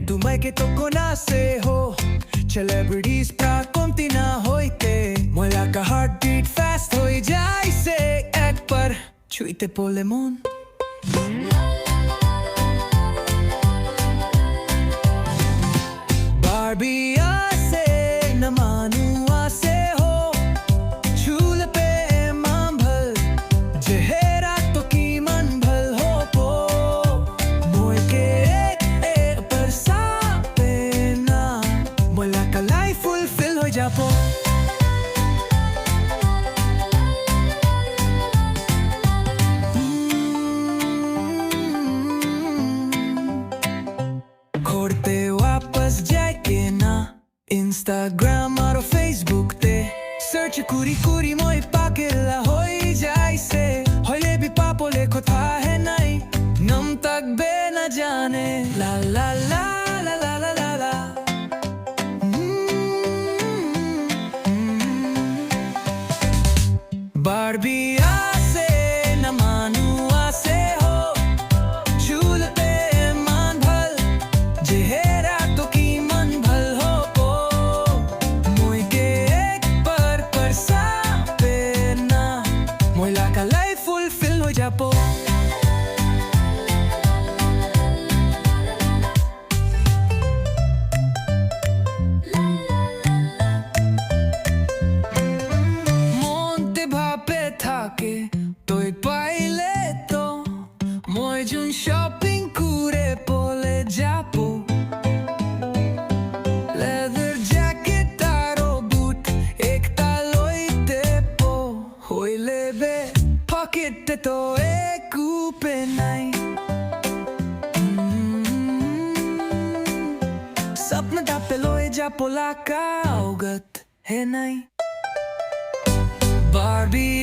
Dumai to konase ho celebrities pra komti na hoite mola ka heartbeat fast hoi jai se ek par chuite pole mon Barbie ase na manu ase ho chule pe man bhal chehra to ki man bhal ho po moy ke fulfill ho japo खोड़ते वापस जाके ना Instagram और Facebook ते search kuri kuri moi pakela hoi jai se hoile bhi papole ko tha hai nai nam tak be na jane la la la la la la la la Barbie ase na manu ase ho chule pe man bhal chehra to ki man bhal ho po moi ke ek par sa pe na moila ka life fulfill ho japo থাকে তো পাইলে তো মই June shopping করে পলে যাবো leather jacket আর বুট একটা লইতে পো হইলে বে পকেটে তো এক উপে নাই স্বপ্ন ডাপে লয়ে যাবো লাকাওগত হে নাই Barbie